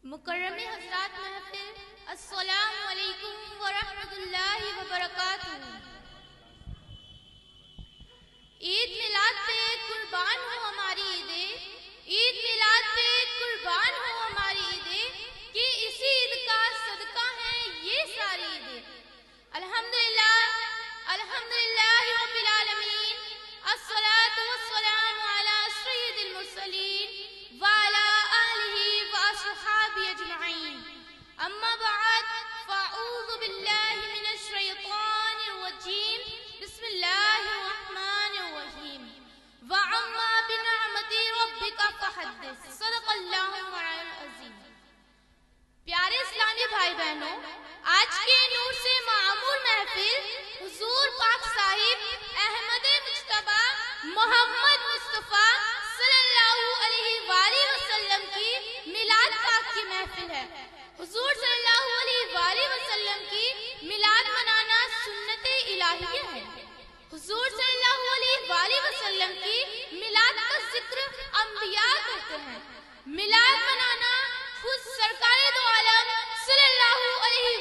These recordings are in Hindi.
मुकर्रम हज़रात महफिल, अस्सलामु अलैकुम व रहमतुल्लाहि व बरकातुहू। ईद मिलाद पे कुर्बान हो हमारी ईदें, ईद मिलाद पे कुर्बान हो हमारी ईदें, कि इसी ईद का सदका है ये सारी ईदें। अल्हम्दुलिल्लाह अल्हम्दुलिल्लाहि रब्बिल आलमीन, अस्सलातु वस्सलामु अला सय्यिदिल मुरसलीन व अला आलिहि व अस्हाबिहि अजमईन। अम्मा बअद, फ़अऊज़ु बिल्लाहि मिनश शैतानिर रजीम। बिस्मिल्लाहिर रहमानिर रहीम। व अम्मा बिनिअमति रब्बिका फ़हद्दिस। सदक़ल्लाहुल अज़ीम। प्यारे इस्लामी भाई बहनों, आज के नूर से मामूर महफिल हुजूर पाक साहिब अहमद मुज्तबा मोहम्मद मुस्तफा सल्लल्लाहु अलैहि वसल्लम की मिलाद पाक की महफिल है। हुजूर सल्लल्लाहु अलैहि वसल्लम की मिलाद मनाना सुन्नत इलाहिया है। हुजूर सल्लल्लाहु अलैहि वसल्लम की मिलाद का जिक्र अंबिया करते हैं। मिलाद मनाना खुद सरकार दो आलम सल्लल्लाहु अलैहि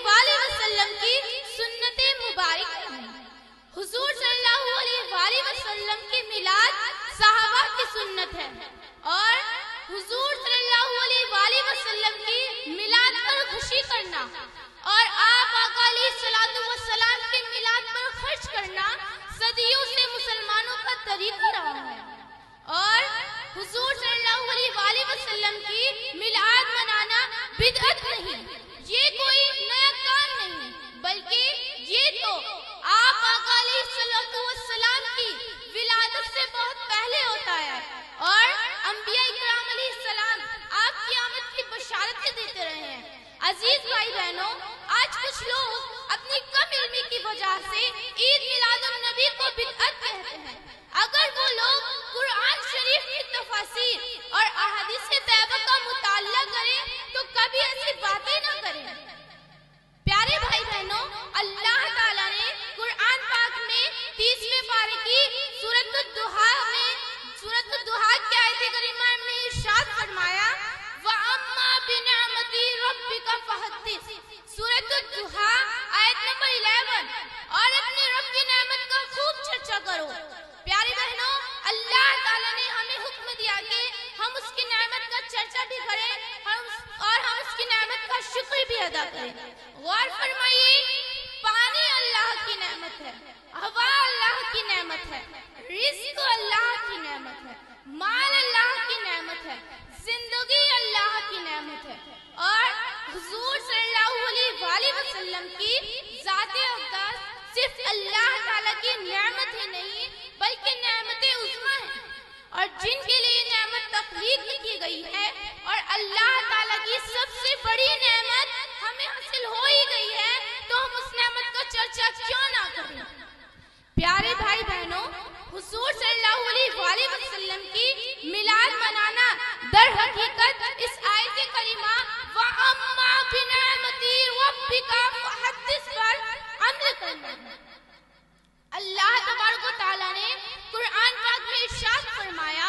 वसल्लम की सुन्नत मुबारक है। हुजूर सल्लल्लाहु अलैहि वसल्लम की मिलाद सहाबा की सुन्नत है और हुजूर सल्लल्लाहु अलैहि वसल्लम की मिलाद पर खुशी करना और आप आका अलैहिस्सलातु वस्सलाम के मिलाद पर खर्च करना सदियों से मुसलमानों का तरीका रहा है। और हुजूर सल्लल्लाहु अलैहि वसल्लम की मिलाद मनाना बिदअत नहीं, ये कोई नया काम नहीं, बल्कि ये तो आप आका अलैहिस्सलातु वस्सलाम की विलादत से बहुत पहले होता है और अंबिया इकराम अलैहिस्सलाम आप क़यामत की बशारत देते रहे हैं। अजीज भाई बहनों, आज कुछ लोग अपनी कम इल्मी की वजह से ईद मिलादुन नबी को बिदअत कहते हैं। अगर वो लोग कुरान शरीफ की तफसीर और अहादीस तैयबा का मुताला करें तो कभी ऐसी बातें ना करें। प्यारे भाई बहनों, अल्लाह ताला ने कुरान पाक में 30वें पारे की सूरत दुहा की आयत करीमा में इरशाद फरमाया, व अम्मा बिनिअमति रब्बिका फ़हद्दिस। सूरत दुहा आयत नंबर 11। और अपने रब की नेमत का खूब चर्चा करो। प्यारी बहनों, अल्लाह ताला ने हमें हुक्म दिया कि हम उसकी नेमत का चर्चा भी करें और हम उसकी नेमत का शुक्र भी अदा करें। गौर फरमाइए, पानी अल्लाह की नेमत है, हवा अल्लाह की नेमत है, रिज़्क़ अल्लाह की नेमत है, माल अल्लाह की नेमत है, जिंदगी अल्लाह की नेमत है। और हुजूर सल्लल्लाहु अलैहि वसल्लम की ज़ाते अक़दास सिर्फ अल्लाह ताला की नेमत ही नहीं बल्कि नेमत उज़्मा है और जिनके लिए नेमत तख्लीक की गई है और अल्लाह ताला की सबसे बड़ी नेमत हमें हासिल हो ही गई है, तो हम उस नेमत का चर्चा क्यों ना करें। प्यारे भाई बहनों, हुजूर सल्लल्लाहु अलैहि वसल्लम की मिलाद मनाना दर हकीकत इस आयत करीमा व अम्मा बिनिअमति रब्बिका फ़हद्दिस पर अमल करना है। अल्लाह तबारक व तआला ने कुरान पाक में इरशाद फरमाया,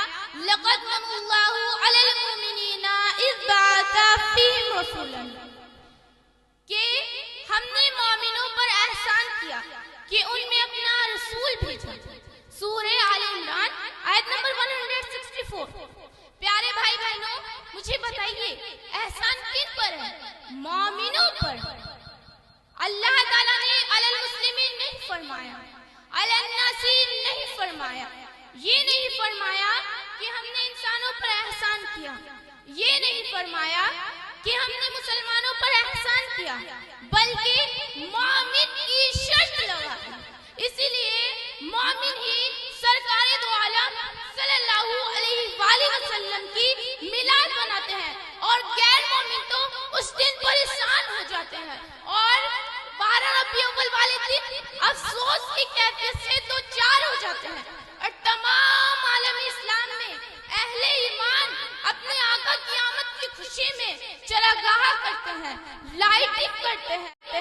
लक़द मन्नल्लाहु अलल मुमिनीना इज़ बअसा फ़ीहिम रसूलन, कि हमने मोमिनों पर एहसान किया कि उनमें अपना रसूल भेजा। सूरह आल इमरान आयत नंबर 164। प्यारे भाई बहनों, मुझे बताइए एहसान किन पर है? मोमिनों पर। अल्लाह ताला ने अलल मुस्लिमीन नहीं फरमाया, अलल नासीन नहीं फरमाया, ये नहीं फरमाया कि हमने इंसानों पर एहसान किया, ये नहीं फरमाया कि हमने मुसलमानों पर एहसान किया, बल्कि मोमिन की शर्त लगा। इसीलिए मोमिन ही सरकार दो आलम सल्लल्लाहु अलैहि वसल्लम की मिलाद मनाते हैं और गैर मोमिन तो उस दिन परेशान हो जाते हैं और 12 रबीउल अव्वल वाले दिन अफसोस की कैफियत से दो चार हो जाते हैं। और तमाम आलम इस्लाम में अहले ईमान अपने आका क़यामत की खुशी में चरागाह करते हैं, लाइटिंग करते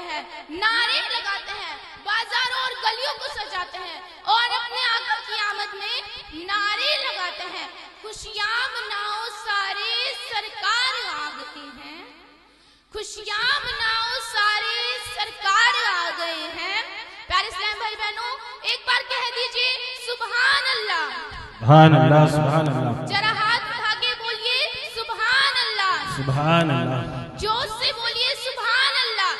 हैं, नारे लगाते हैं, बाजारों और गलियों को सजाते हैं और अपने आका क़यामत में नारे लगाते हैं, खुशियां मनाओ सारे सरकार आगती हैं। खुशियां मनाओ सारे सरकार आ गए हैं। प्यारे इस्लाम भाई बहनों, एक बार कह दीजिए सुभान अल्लाह। सुभान अल्लाह, सुभान अल्लाह। जरा हाथ उठा के बोलिए सुभान अल्लाह, सुभान अल्लाह। जोश से बोलिए सुभान अल्लाह।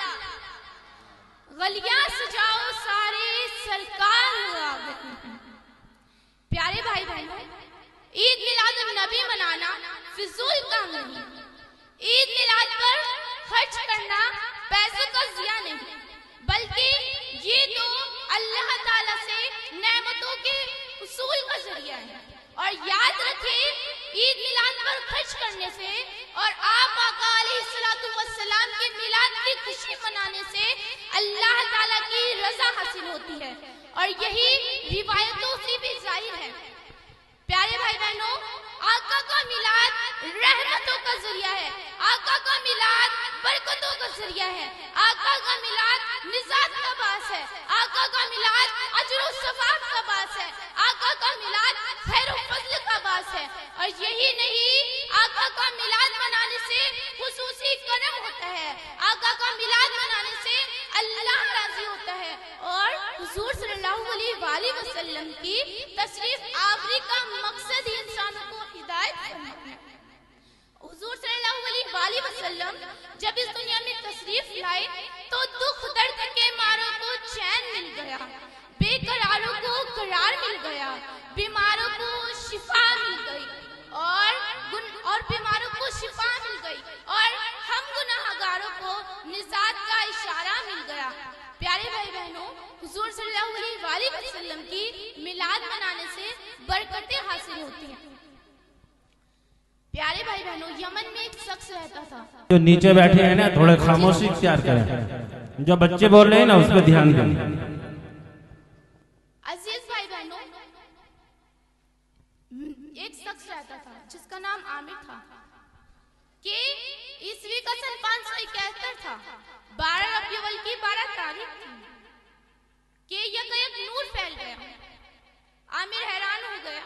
गलियां सजाओ सारे सरकार आ गए हैं। प्यारे भाई बहनों, ईद मिलाद नबी मनाना फिजूल काम नहीं। ईद मिलाद पर खर्च करना पैसों का जिया नहीं, बल्कि ये तो अल्लाह ताला से नेमतों के उसूल का जरिया है। और याद रखें, ईद मिलाद पर खर्च करने से और आप आका अलैहिस्सलातु वस्सलाम के मिलाद की खुशी मनाने से अल्लाह ताला की रजा हासिल होती है, और यही रिवायतों से भी जाहिर है। प्यारे भाई बहनों, आका का मिलाद रहमतों का जरिया है, आका का मिलाद बरकतों का जरिया है, आका का मिलाद निजात का बास है, आका का मिलाद अजर सवाब का बास है, आका का मिलाद खैर फजल का बास है। और यही नहीं, आका का मिलाद मनाने से खुसूसी करम होता है, आका का मिलाद मनाने से अल्लाह राजी होता है, और हुजूर सल्लल्लाहु अलैहि वसल्लम की तशरीफ आवरी का मकसद ही इंसानों को हिदायत करना है। हुजूर सल्लल्लाहु अलैहि वसल्लम जब इस दुनिया में तशरीफ लाए तो दुख दर्द के मारों को चैन मिल गया, बेकरारों को करार मिल गया, बीमारों को शिफा मिल गई, और बीमारों को शिफा मिल गई, और हम गुनाहगारों को निजात का इशारा मिल गया। प्यारे भाई बहनों, हुजूर सल्लल्लाहु अलैहि वसल्लम की मिलाद मनाने से बरकतें हासिल होती हैं। प्यारे भाई बहनों, यमन में एक शख्स रहता था। जो नीचे बैठे हैं ना, थोड़े खामोशी इख्तियार करें, जो बच्चे बोल रहे हैं ना उस पर ध्यान दें। अजीज भाई बहनों, एक शख्स रहता था जिसका नाम आमिर था, कि ईस्वी का सन 571 था, 12 रबीउल अव्वल की 12 तारीख थी, कि यकयक नूर फैल गया। आमिर हैरान हो गया।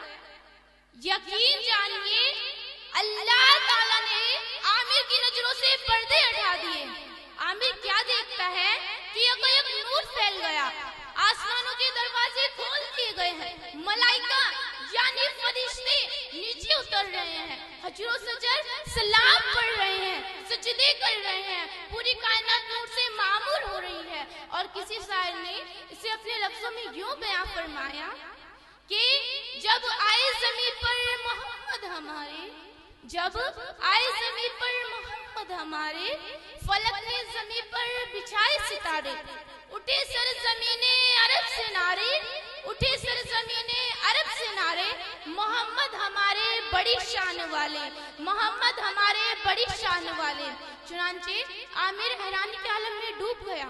यकीन जानिए, अल्लाह ताला ने आमिर की नजरों से पर्दे हटा दिए। आमिर क्या देखता है कि यकयक नूर फैल गया, आसमानों के दरवाजे खोल दिए गए हैं, मलाइका यानी फरिश्ते नीचे उतर रहे हैं, हजरो सजर सलाम पढ़ रहे हैं, सजदे कर रहे हैं, पूरी कायनात नूर से मामूर हो रही है। और किसी शायर ने इसे अपने लफ्जों में यूं बयां फरमाया कि जब आए जमीन पर मोहम्मद हमारे, जब आए जमीन पर मोहम्मद हमारे, फलक ने जमीन पर बिछाए सितारे, उठे सर जमीने अरब से नारे, उठे सर जमीने अरब से नारे, मोहम्मद हमारे बड़ी शान वाले, मोहम्मद हमारे बड़ी शान वाले। चुनांचे आमिर हैरानी के आलम में डूब गया,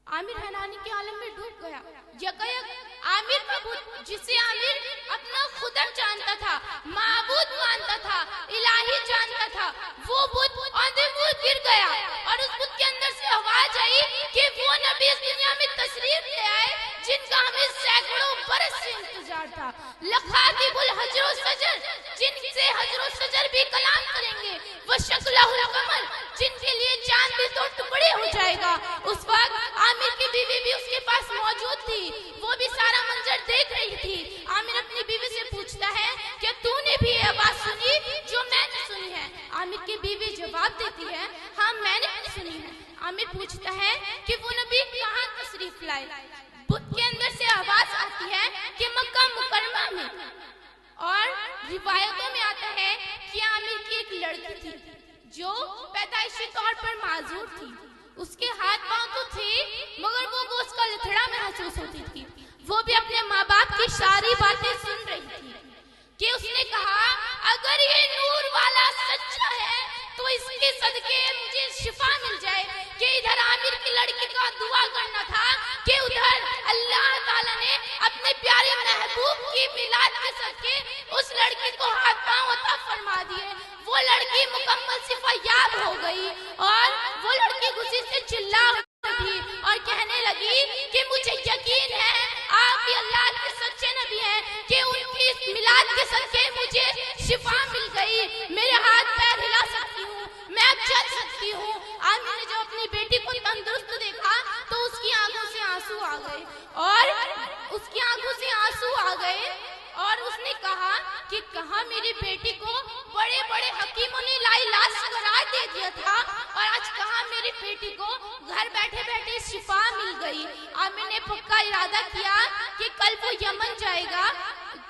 आमिर हैरानी के आलम में डूब गया। यकयक आमिर का बुत, जिसे आमिर अपना खुदा जानता था, माबूद मानता था, इलाही जानता था, वो बुत औंधे मुंह गिर गया, और उस बुत के अंदर से आवाज आई कि वो नबी इस दुनिया में तशरीफ ले आए जिनका हमें सैकड़ों बरस से इंतजार था। लखातिबुल हजरो सजर, जिनसे हजरो सजर भी कलाम करेंगे, वो शक्लहुल कमर, जिनके लिए चांद भी तो टुकड़े हो जाएगा। उस वक्त आमिर की बीवी भी उसके पास मौजूद थी, वो भी सारा मंजर देख रही थी। आमिर अपनी बीवी से पूछता है कि तूने भी ये आवाज सुनी जो मैंने सुनी है? आमिर की बीवी जवाब देती है, हाँ मैंने भी सुनी है। आमिर पूछता है कि वो नबी कहाँ तशरीफ लाए? बुत के अंदर से आवाज आती है कि मक्का मुकरमा में। और रिवायतों में आता है कि आमिर की एक लड़की थी जो पैदाइशी तौर पर माजूर थी, उसके हाथ पांव तो थे मगर वो गोश्त का लथड़ा महसूस होती थी। वो भी अपने माँ बाप की सारी बातें सुन रही थी कि उसने कहा, अगर ये नूर वाला सच्चा है तो इसके सदके मुझे शिफा मिल जाए। कि इधर आमिर की लड़की का दुआ करना था कि उधर अल्लाह ताला ने अपने प्यारे महबूब की मिलाद के सदके उस लड़की को हाथ पांव अता फरमा दिए। वो लड़की मुकम्मल शिफा याब हो गई, और वो लड़की खुशी से चिल्ला उठी और कहने लगी कि मुझे यकीन है आप ही अल्लाह के सच्चे नबी हैं, कि उनकी इस मिलाद के सदके मुझे शिफा मिल गई, मेरे हाथ पैर हिला सकती हूँ, मैं चल सकती हूँ। आमिर ने जब अपनी बेटी को तंदुरुस्त देखा तो उसकी आंखों से आंसू आ गए और उसने कहा कि कहा मेरी बेटी को बड़े बड़े हकीमों ने लाइलाज करार दे दिया था और आज कहा मेरी बेटी को घर बैठे बैठे शिफा मिल गई। आमिर ने पक्का इरादा किया कि कल वो यमन जाएगा,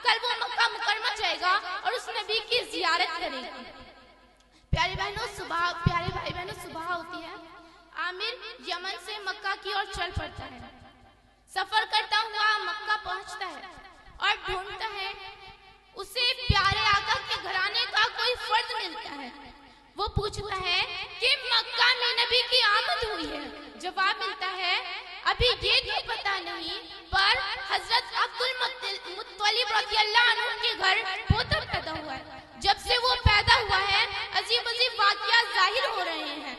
कल वो मक्का मुकरमा जाएगा और उस नबी की जियारत करेगा। प्यारे भाई बहनों, सुबह होती है। आमिर यमन से मक्का की ओर चल पड़ता है। सफर करता हुआ मक्का पहुंचता है और ढूंढता है उसे प्यारे आका के घराने का कोई फर्द मिलता है। वो पूछता है कि मक्का में नबी की आमद हुई है। जवाब मिलता है अभी ये तो पता नहीं, पर हजरत अब्दुल मुत्तलिब रज़ियल्लाहु अन्हु के घर पोता पैदा हुआ है। जब से वो पैदा हुआ है अजीब अजीब वाक़ियात जाहिर हो रहे हैं।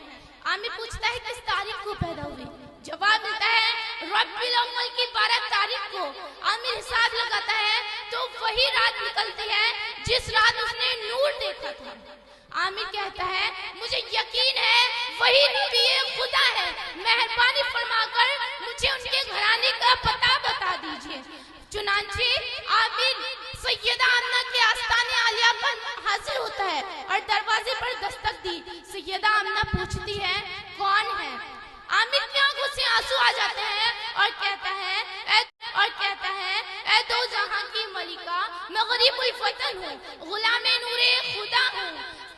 आमिर पूछता है किस तारीख को पैदा हुई? जवाब मिलता है रब्बिल अव्वल की 12 तारीख को। आमिर हिसाब लगाता है तो वही रात निकलती है जिस रात उसने नूर देखा था। आमिर कहता है मुझे यकीन है वही नबी खुदा है, मेहरबानी फरमाकर मुझे उनके घराने का पता बता दीजिए। चुनांचे आमिर सैयदा आमना के आस्ताने आलिया पर हाजिर होता है और दरवाजे पर दस्तक दी। सैयदा आमना पूछती है कौन है? आमिर की आंखों से आंसू आ जाते हैं और कहता है ऐ दो जहां की मलिका, मैं गरीबुल फतन हूँ, गुलामे नूरे खुदा हूँ।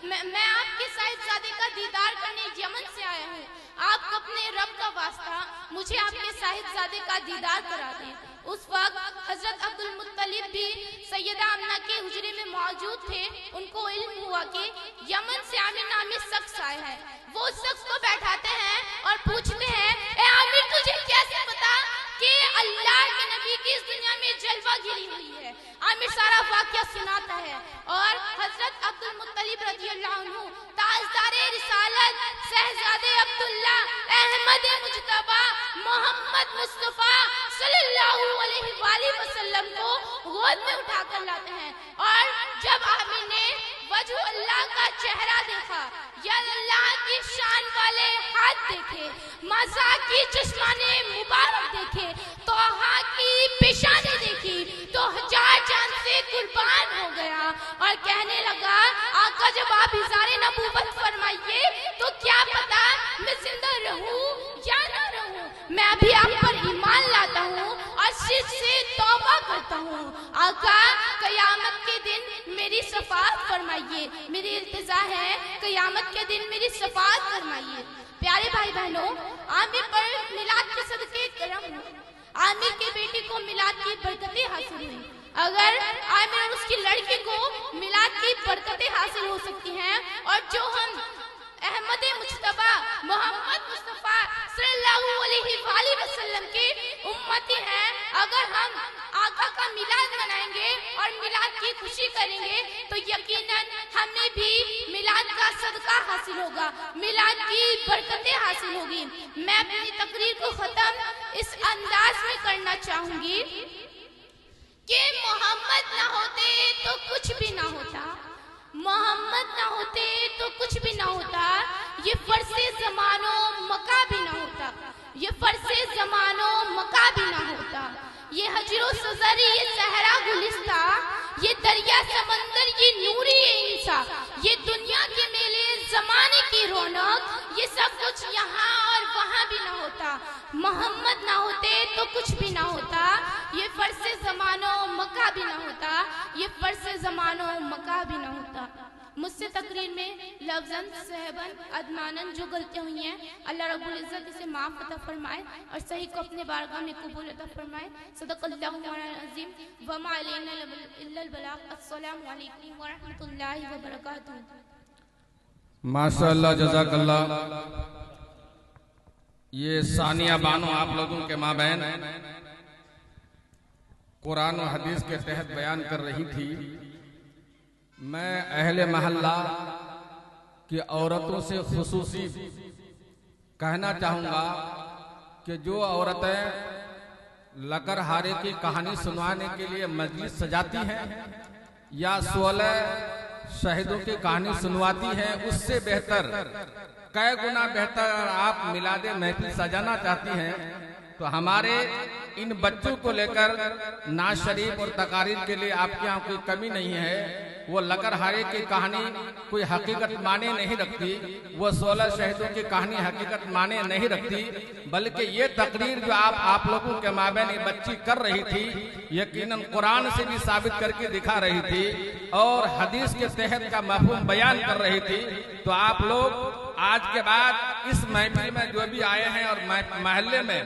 मैं आपके साहिबजादे का दीदार करने यमन से आया हूँ। आप अपने रब का वास्ता मुझे आपके साहिबजादे का दीदार करा दें। उस वक्त हजरत अब्दुल मुत्तलिब भी सैयदा आमना के हुजरे में मौजूद थे। उनको इल्म हुआ कि यमन से आमिर नामी शख्स आया है। वो शख्स को बैठाते हैं और पूछते हैं ए आमिर तुझे कैसे पता कि अल्लाह के नबी की इस दुनिया में जलवा गिरी हुई है? आमिर सारा वाक़या सुनाता है और हजरत अब्दुल मुत्तलिब रज़ियल्लाहु अन्हु ताजदारे रिसालत शहजादे अब्दुल्ला अहमद मुज्तबा मोहम्मद मुस्तफा सल्लल्लाहु अलैहि वसल्लम को गोद में उठाकर लाते हैं। और जब आमिर ने वजह अल्लाह का चेहरा देखा, या अल्लाह की शान वाले हाथ देखे, मज़ा की चश्माने मुबारक देखे, तोहा की पेशानी देखी तो हजार जान से कुर्बान हो गया और कहने लगा आका जब आप इज़ारे नबूवत फरमाइए तो क्या पता मैं जिंदा रहूं या ना रहूं। मैं अभी आप पर ईमान लाता हूँ और शिर्क से तौबा करता हूँ। आका कयामत के दिन मेरी शफाअत फरमाइए, मेरी इल्तिजा है कयामत के दिन मेरी शफाअत फरमाइए। प्यारे भाई बहनों, आमिर पर मिलाद के सदके करम हुआ। आमिर की बेटी को मिलाद की बरकतें हासिल हुई। अगर आमिर और उसकी लड़की को मिलाद की बरकतें हासिल हो सकती हैं और जो हम अहमद मुज्तबा मोहम्मद मुस्तफा सल्लल्लाहु अलैहि वसल्लम के उम्मती हैं, अगर हम आका का मिलाद मनाएंगे और मिलाद की खुशी करेंगे तो यकीनन हमें भी मिलाद का सदका हासिल होगा, मिलाद की बरकतें हासिल होगी। मैं अपनी तकरीर को खत्म इस अंदाज में करना चाहूंगी कि मोहम्मद ना होते तो कुछ भी ना होता, मोहम्मद ना होते तो कुछ भी ना होता, ये फरसे ज़मानो मका भी ना होता, ये फरसे ज़मानो मका भी ना होता, ये हजरो सजर, ये सहरा गुलिस्ता, ये दरिया समंदर, ये नूरी इंसा, ये दुनिया के मेले जमाने की रौनक, ये सब कुछ यहाँ और वहाँ भी ना होता। मोहम्मद ना होते तो कुछ भी ना होता, ये फरसे ज़मानो मक्का भी ना होता, ये फरसे ज़मानो मक्का भी ना होता। मुझसे तकरीर में लफ्ज़न सहबन अदमानन जो गलतियाँ हुई हैं अल्लाह रब्बुल इज़्ज़त इसे माफ़ अता फरमाए और सही को अपने बारगाह में कबूल अता फरमाए। सदक़ल्लाहु अज़ीम व मा अलैना इल्लल बलाग। अस्सलामु अलैकुम व रहमतुल्लाहि व बरकातुहू। माशाअल्लाह, जज़ाकल्लाह। ये सानिया बानो आप लोगों के माँ बहन कुरान और हदीस के तहत बयान कर रही थी। मैं अहले महल्ला की औरतों से खुसूसी कहना चाहूँगा कि जो औरतें लकड़हारे की कहानी सुनवाने के लिए मजलिस सजाती हैं या 16 शहीदों की कहानी सुनवाती हैं, उससे बेहतर कई गुना बेहतर आप मिलादे महफिल सजाना चाहती हैं तो हमारे इन बच्चों को लेकर नाज शरीफ और तकारीर के लिए आपके यहाँ कोई कमी नहीं है। वो लकड़हारे की कहानी कोई हकीकत माने नहीं रखती, वो 16 शहीदों की कहानी हकीकत माने नहीं रखती, बल्कि ये तकरीर जो आप लोगों के माबैन ये बच्ची कर रही थी यकीनन कुरान से भी साबित करके दिखा रही थी और हदीस के तहत का मफहूम बयान कर रही थी। तो आप लोग आज के बाद इस महफिल में जो भी आए हैं और महल्ले में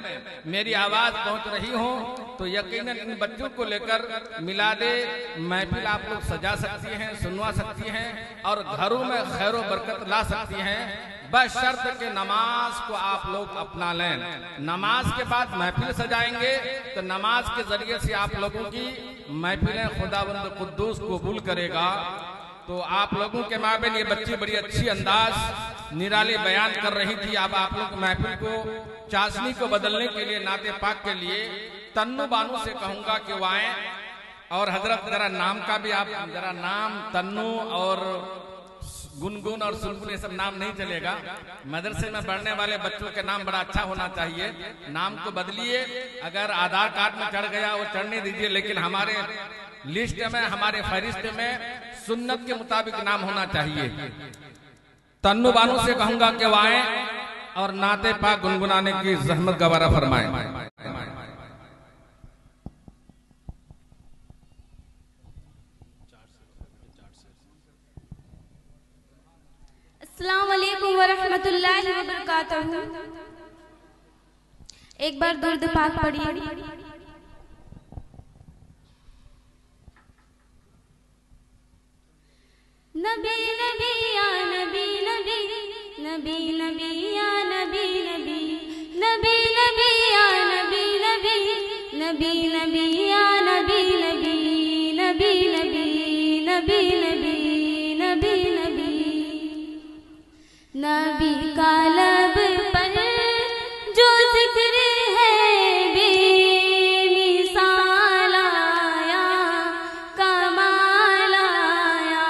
मेरी आवाज पहुंच रही हो तो यकीनन इन बच्चों को लेकर मिलादे महफिल आप लोग सजा सकती हैं, सुनवा सकती हैं और घरों में खैर व बरकत ला सकती हैं, बशर्त के नमाज को आप लोग अपना लें। नमाज के बाद महफिल सजाएंगे तो नमाज के जरिए से आप लोगों की महफिलें खुदावंद कुद्दूस कबूल करेगा। तो आप लोगों के माबेन ये बच्ची बड़ी अच्छी अंदाज निराले बयान कर रही थी। अब आप लोग महफिल को चाशनी को बदलने के लिए नाते पाक के लिए तन्नू बानू से कहूंगा कि वो आए और हजरत जरा नाम का भी आप जरा नाम तन्नू और गुनगुन और सुनगुन ये सब नाम नहीं चलेगा। मदरसे में पढ़ने वाले बच्चों के नाम बड़ा अच्छा होना चाहिए। नाम को बदलिए, अगर आधार कार्ड में चढ़ गया वो चढ़ने दीजिए, लेकिन हमारे लिस्ट में हमारे फहरिस्त में सुन्नत के मुताबिक नाम होना चाहिए। तन्नू बानू से कहूंगा कि वो आए और नाते पाक गुनगुनाने की जहमत गवारा फरमाएं। अस्सलाम वालेकुम व रहमतुल्लाहि व बरकातहू। एक बार दुर्द पाक पढ़िए। नबी नबी या नबी नबी, नबी नबी या नबी नबी, नबी नबी या नबी नबी, नबी नबी या नबी नबी, नबी नबी नबी नबी नबी नबी। नबी का लब पर जो जिक्र है बेमिसाल आया, कमाल आया।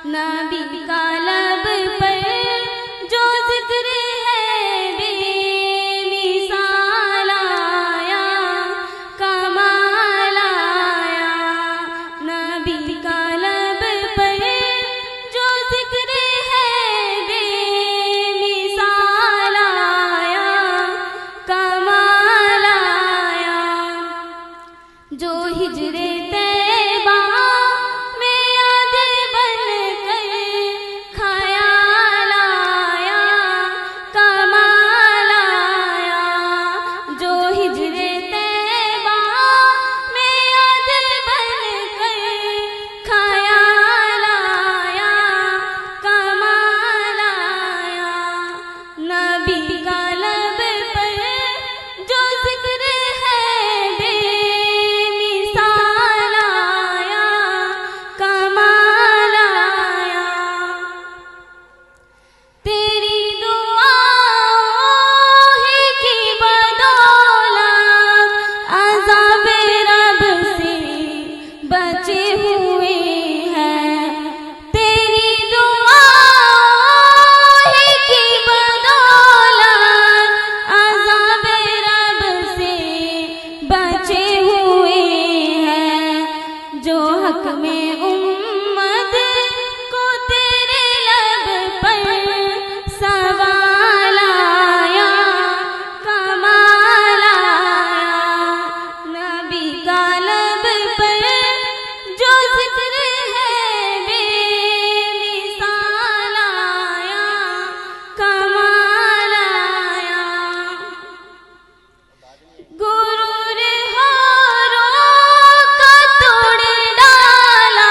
नबी का लब पर जो जिक्र है बेमिसाल आया, कमाल आया। नबी का लब पर जो जिक्र है बेमिसाल आया, कमाल आया। जो हिजरे तैबा में याद बन कर ख्याल आया, कमाल आया। जो हिजरे तैबा में याद बन कर ख्याल आया, कमाल आया। नबी का लब पर जो जिक्र है बेमिसाल आया, कमाल आया। तेरी दुआओं ही की बदौलत अज़ाब रब से बचे हुए हैं। तेरी दुआओं ही की बदौलत अज़ाब रब से बचे हुए हैं। जो हक में उम्मत को तेरे लब पर सवाल आया, कमाल आया। नबी का लब पर जो जिक्र है बेमिसाल आया, कमाल आया। गुरूर हारों का तोड़ डाला,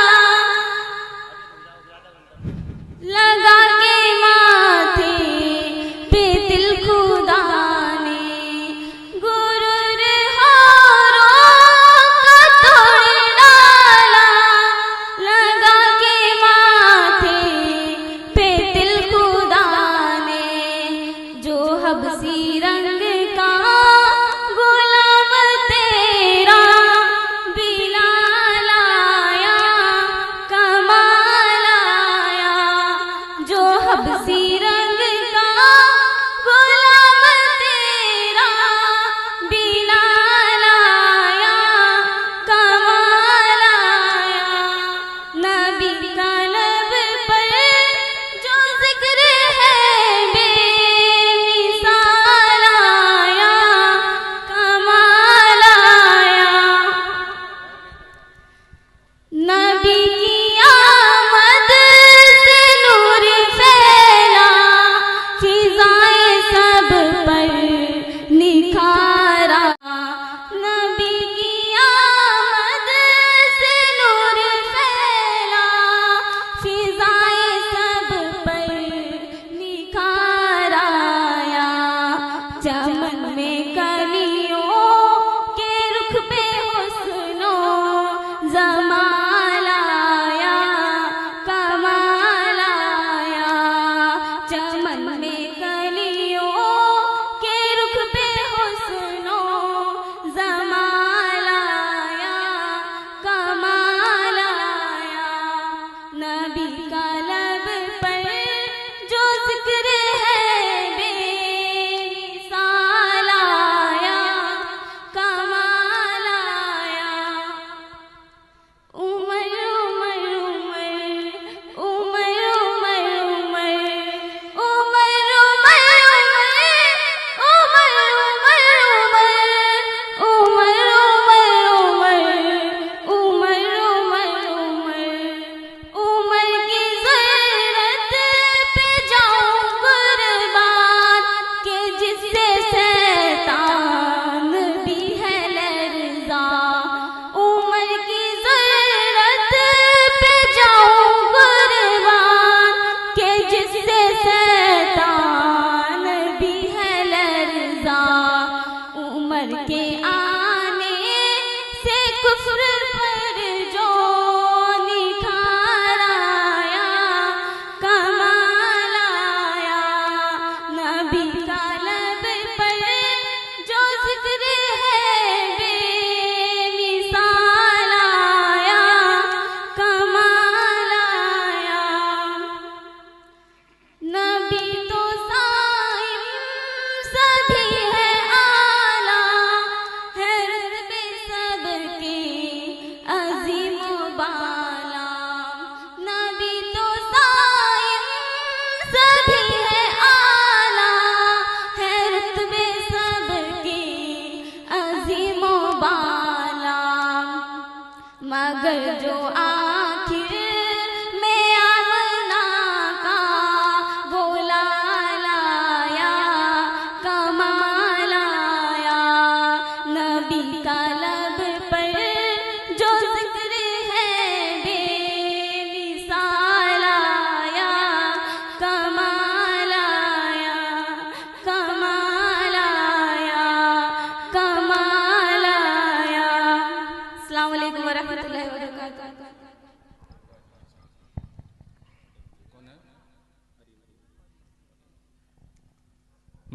मगर जो आखिर में आमना का वो लाया कमाल आया। नबी का लब पर जो जिक्र है बेमिसाल आया कमाल आया कमाल आया कमाल आया। अस्सलाम वालेकुम वरहमतुल्लाहि वबरकातुहू।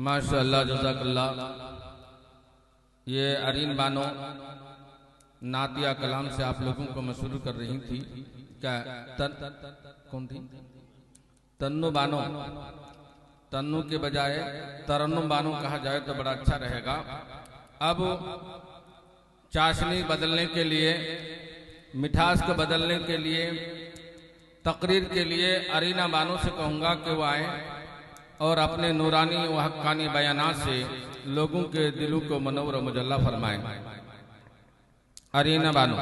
माशाअल्लाह जज़ाकल्लाह। ये अरीन बानो नातिया कलाम से आप लोगों को मशहूर कर रही थी। क्या कौन थी? तन्नू बानो। तन्नू के बजाय तरन्नुम बानो कहा जाए तो बड़ा अच्छा रहेगा। अब चाशनी बदलने के लिए, मिठास को बदलने के लिए, तकरीर के लिए अरीना बानो से कहूँगा कि वो आए और अपने नूरानी व हक्कानी बयानात से लोगों के दिलों को मनव्वर व मुजल्ला फरमाएं। अरीना बानो।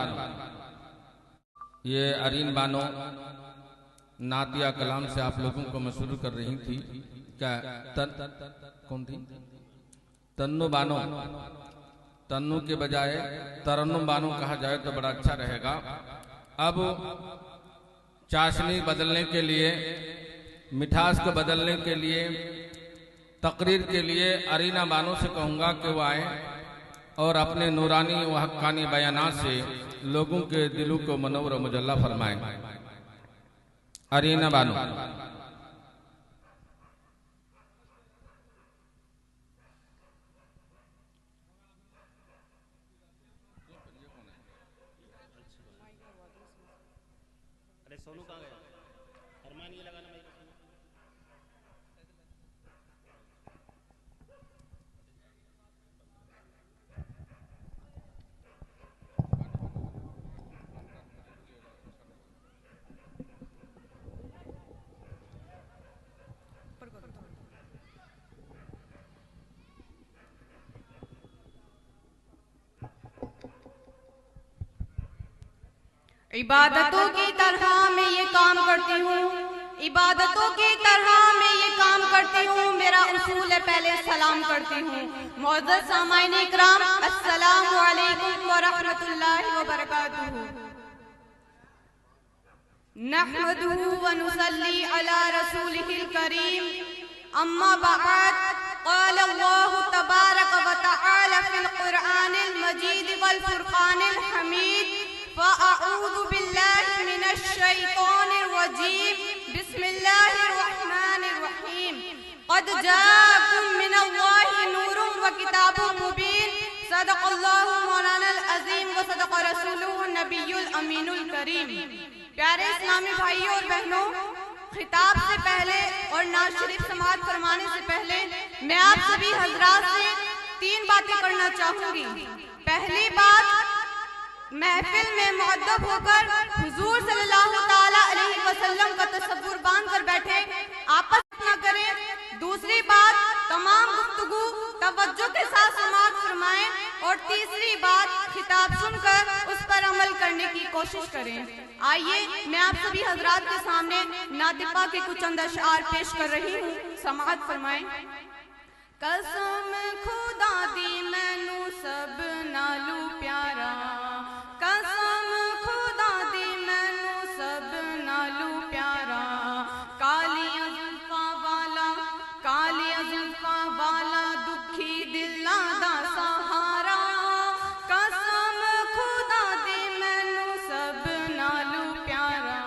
ये अरीन बानो नातिया कलाम से आप लोगों को मशहूर कर रही थी। क्या कौन थी? तन्नू बानो। तन्नू के बजाय तरन्नुम बानो कहा जाए तो बड़ा अच्छा रहेगा। अब चाशनी बदलने के लिए, मिठास को बदलने के लिए, तकरीर के लिए अरीना बानो से कहूँगा कि वो आए और अपने नूरानी व हक्कानी बयानात से लोगों के दिलों को मनव्वर व मुजल्ला फरमाएं। अरीना बानो। सोनू कहाँ गया? अरमान ये लगाना भाई। इबादतों की तरह मैं ये काम करती हूँ, इबादतों की तरह मैं ये काम करती हूँ। मेरा उसूल है पहले सलाम करती हूँ। मुअज़्ज़ज़ सामाईन इकराम, अस्सलामु अलैकुम व रहमतुल्लाहि व बरकातुहू। नहमदुहु व नुसल्ली अला रसूलिहिल करीम। अम्मा बअद। क़ाल अल्लाहु तबारक व तआला फ़िल क़ुरआनिल मजीद वल फ़ुरक़ानिल हमीद। फ़अऊज़ु बिल्लाहि मिनश शैतानिर रजीम। बिस्मिल्लाहिर रहमानिर रहीम। क़द जाअकुम मिनल्लाहि नूरुन व किताबुम मुबीन। सदक़ल्लाहु मौलानाल अज़ीम व सदक़ रसूलुहु नबियुल अमीनुल करीम। प्यारे इस्लामी भाइयों और बहनों, खिताब से पहले और नाज़ शरीफ समाअत फरमाने से पहले मैं आप सभी हजरात से 3 बातें करना चाहूंगी। पहली बात, महफिल में मुअद्दब होकर हुजूर सल्लल्लाहु ताला अलैहि वसल्लम का तसव्वुर बांध कर बैठे, आपस न करें। दूसरी बात, तमाम गुफ्तगू तवज्जो के साथ समाअत फरमाएं। और तीसरी बात, खिताब सुनकर उस पर अमल करने की कोशिश करें। आइए मैं आप सभी हजरात के सामने नातिका के कुछ चंद अशआर पेश कर रही हूँ, समाअत फरमाएं। कसम खुदा दी मैनू सब नालू प्यारा, कसम खुदा दी मैनू सब नालू प्यारा। कालिया जुल्फा वाला, कालिया जुल्फा वाला दुखी दिलां दा सहारा। कसम खुदा दी मैनू सब नालू प्यारा।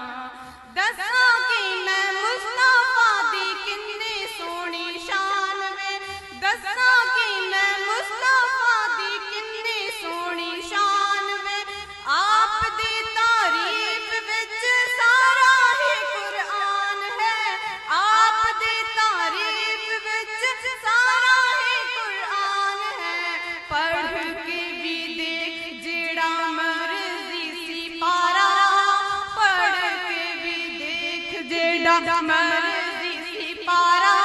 दसां कि मैं मुस्तफा दी किन्नी सोहनी शान वे। दसां कि मैं मुस्तफा दी किन्नी सोहनी शान वे। आप दी तारीफ विच सारा ही कुरान है। आप दी तारीफ विच सारा ही कुरान है। पढ़ के भी देख जेड़ा मर्जी सी पारा। पढ़ के भी देख जेड़ा मर्जी सी पारा।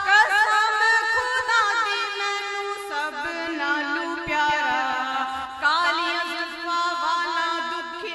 कसम खुदा दी मैनू सब नालू प्यारा। कालिया जुल्फा वाला दुखी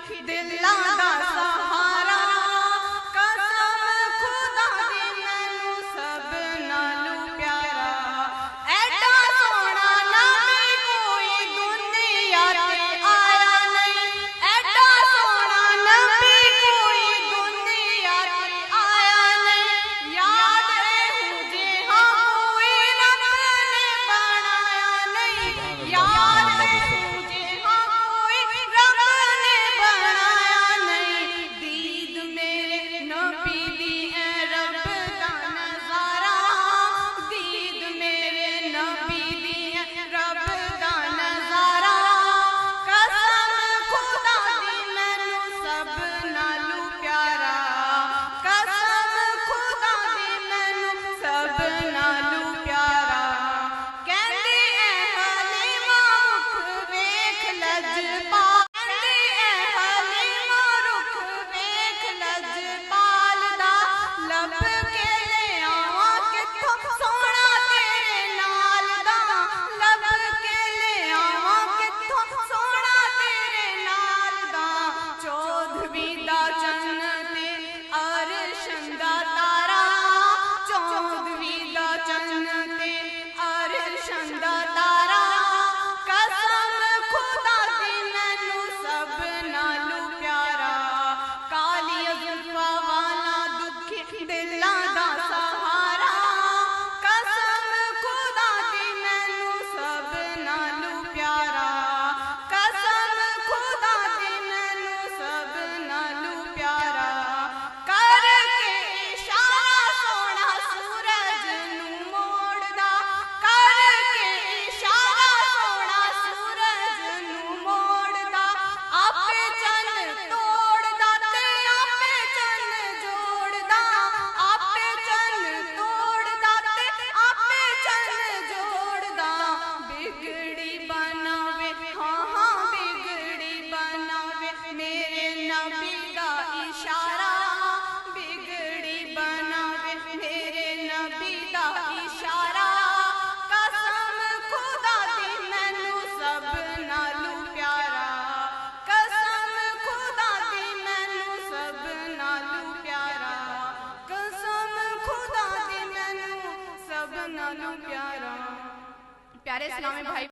इस्लामी भाई